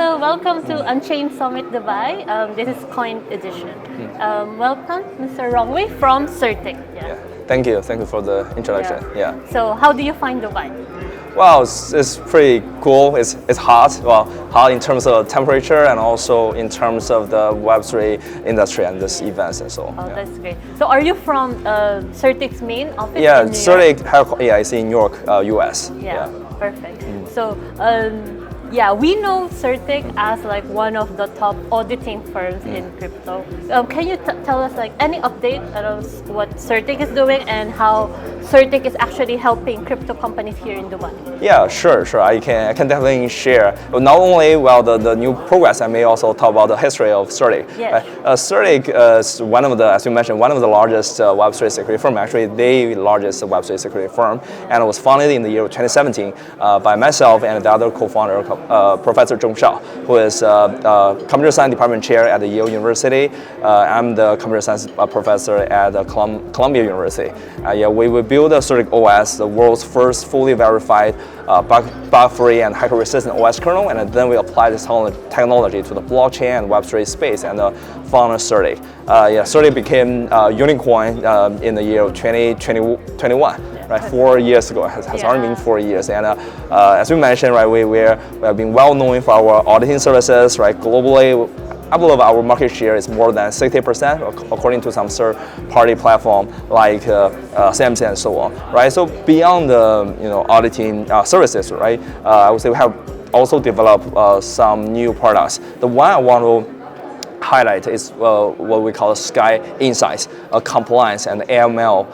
Hello, welcome to Unchained Summit Dubai. This is Coin Edition. Welcome, Mr. Ronghui from CertiK's. Yeah. Thank you for the introduction. Yeah. So, how do you find Dubai? Well, it's pretty cool. It's hot. Well, hot in terms of temperature and also in terms of the Web3 industry and this events and so on. Oh, that's great. So, are you from CertiK's main office? Yeah, in New York? CertiK, it's in New York, US. Yeah, perfect. So, yeah, we know CertiK as like one of the top auditing firms in crypto. Can you tell us like any update about what CertiK is doing and how CertiK is actually helping crypto companies here in Dubai? Yeah, sure. I can definitely share. But not only the new progress, I may also talk about the history of CertiK. Yes. CertiK is one of the, as you mentioned, one of the largest Web3 security firm. Actually, the largest Web3 security firm, and it was founded in the year 2017 by myself and the other co-founder, Professor Zhong Shao, who is computer science department chair at the Yale University. I'm the computer science professor at Columbia University. We built the CertiK OS, the world's first fully verified bug-free and hacker-resistant OS kernel, and then we applied this technology to the blockchain and Web3 space and founded CertiK. CertiK became a unicorn in the year of 2021. Right, 4 years ago. It has already been 4 years, and as we mentioned, right, we have been well known for our auditing services, right, globally. I believe our market share is more than 60%, according to some third-party platform like CMC and so on, right? So beyond the auditing services, right, I would say we have also developed some new products. The one I want to highlight is what we call SkyInsights, compliance and AML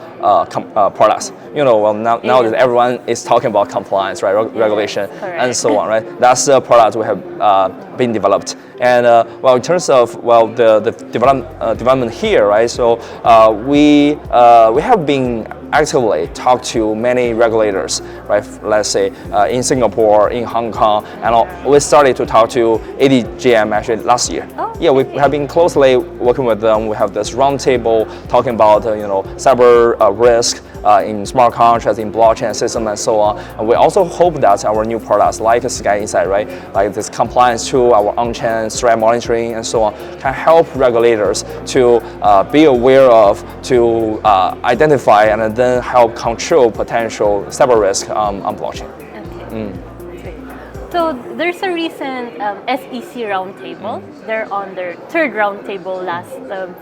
products. Nowadays everyone is talking about compliance, right? Regulation and so on, right? That's the product we have been developed. And in terms of the development here, right? So we have been actively talk to many regulators, right? Let's say in Singapore, in Hong Kong, and we started to talk to ADGM actually last year. Oh, yeah, we have been closely working with them. We have this roundtable talking about cyber risk in smart contracts, in blockchain system, and so on. And we also hope that our new products like SkyInsights, right, like this compliance tool, our on-chain threat monitoring, and so on, can help regulators to be aware of, to identify, and then help control potential cyber risk on blockchain. Okay. So there's a recent SEC roundtable. They're on their third roundtable last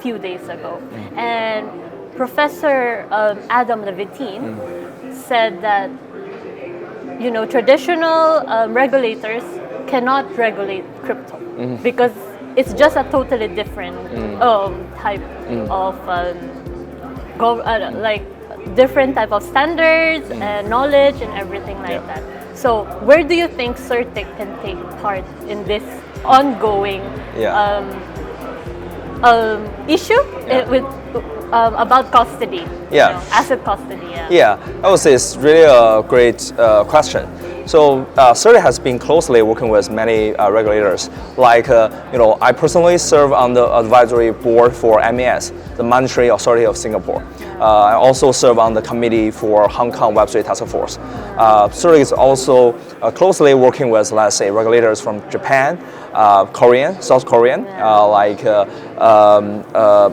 few days ago, and Professor Adam Levitine said that traditional regulators cannot regulate crypto because it's just a totally different type of different type of standards and knowledge and everything like that. So where do you think CertiK can take part in this ongoing issue with about custody, asset custody? Yeah, I would say it's really a great question. So CertiK has been closely working with many regulators. Like I personally serve on the advisory board for MAS, the Monetary Authority of Singapore. I also serve on the committee for Hong Kong Web3 Task Force. CertiK is also closely working with, let's say, regulators from Japan, South Korean, like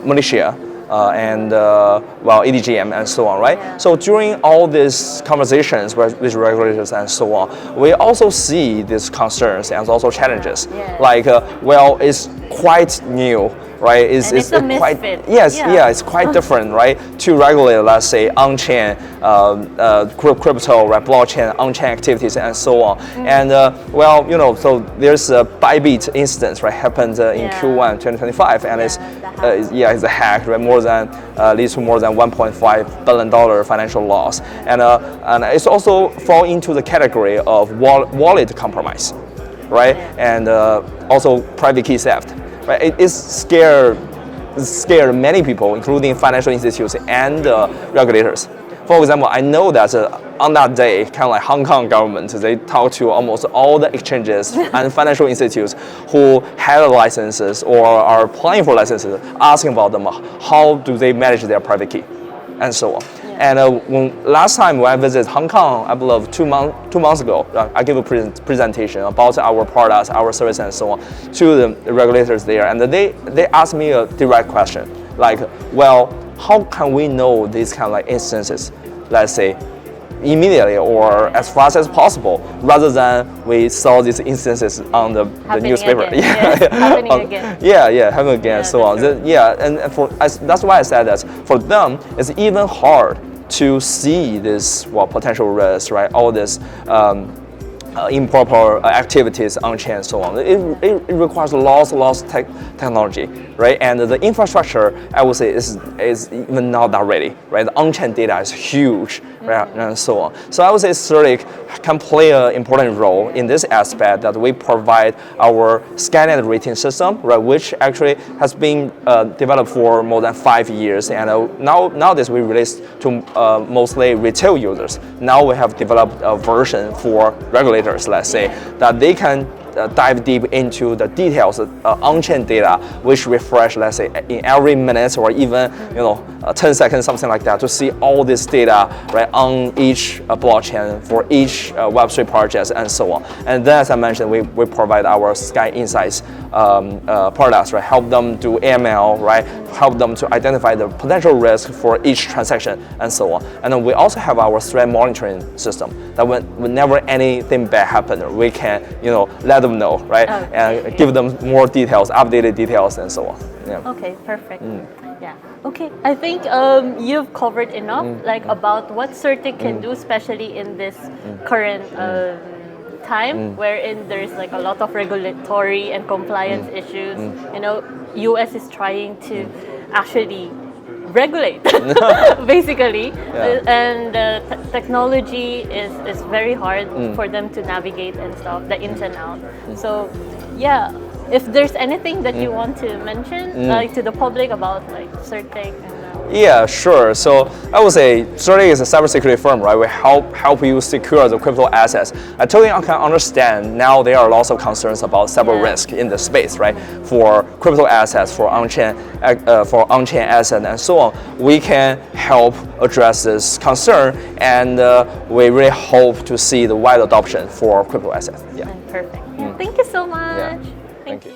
Malaysia, and EDGM and so on, right? Yeah. So during all these conversations with regulators and so on, we also see these concerns and also challenges. Yeah. Like, it's quite new, right? It's a quite misfit. it's quite different, right? To regulate, let's say, on-chain crypto, right, blockchain, on-chain activities, and so on. And so there's a Bybit instance, right, happened in Q1 2025, and it's a hack, right? Leads to more than $1.5 billion financial loss, and it's also fall into the category of wallet compromise, right? And also private key theft. Right, it scared many people, including financial institutions and regulators. For example, I know that on that day, kind of like Hong Kong government, they talked to almost all the exchanges and financial institutes who had licenses or are applying for licenses, asking about them how do they manage their private key, and so on. And when last time when I visited Hong Kong, I believe 2 months ago, I gave a presentation about our products, our service, and so on to the regulators there, and they asked me a direct question, like, well, how can we know these kind of like instances, let's say, immediately or as fast as possible, rather than we saw these instances on the newspaper. Again. Yes, happening again. Yeah, happening again, Yeah, so on. That's why I said that for them, it's even hard to see this potential risks, right? All this improper activities on chain and so on. It requires lots of technology, right? And the infrastructure, I would say, is even not that ready, right? The on-chain data is huge, right? And so on. So I would say CertiK can play an important role in this aspect, that we provide our Skynet rating system, right? Which actually has been developed for more than 5 years, and nowadays we release to mostly retail users. Now we have developed a version for regulators, let's say, that they can dive deep into the details of on-chain data, which refresh, let's say, in every minute or even 10 seconds, something like that, to see all this data, right, on each blockchain for each Web3 projects and so on. And then, as I mentioned, we provide our SkyInsights products, right, help them do AML, right, help them to identify the potential risk for each transaction and so on. And then we also have our threat monitoring system, that whenever anything bad happens, we can let them know, right, and give them more details, updated details, and so on. Yeah. Okay, perfect. Yeah. Okay, I think you've covered enough, like about what CertiK can do, especially in this current time, wherein there's like a lot of regulatory and compliance issues. US is trying to actually regulate, basically, and technology is very hard for them to navigate and stuff, the ins and outs. So, yeah, if there's anything that you want to mention, like to the public about like CertiK. Yeah, sure. So I would say CertiK is a cybersecurity firm, right? We help you secure the crypto assets. I totally can understand now there are lots of concerns about cyber risk in the space, right? For crypto assets, for on-chain assets, and so on. We can help address this concern, and we really hope to see the wide adoption for crypto assets. Yeah. Perfect. Thank you so much. Yeah. Thank you.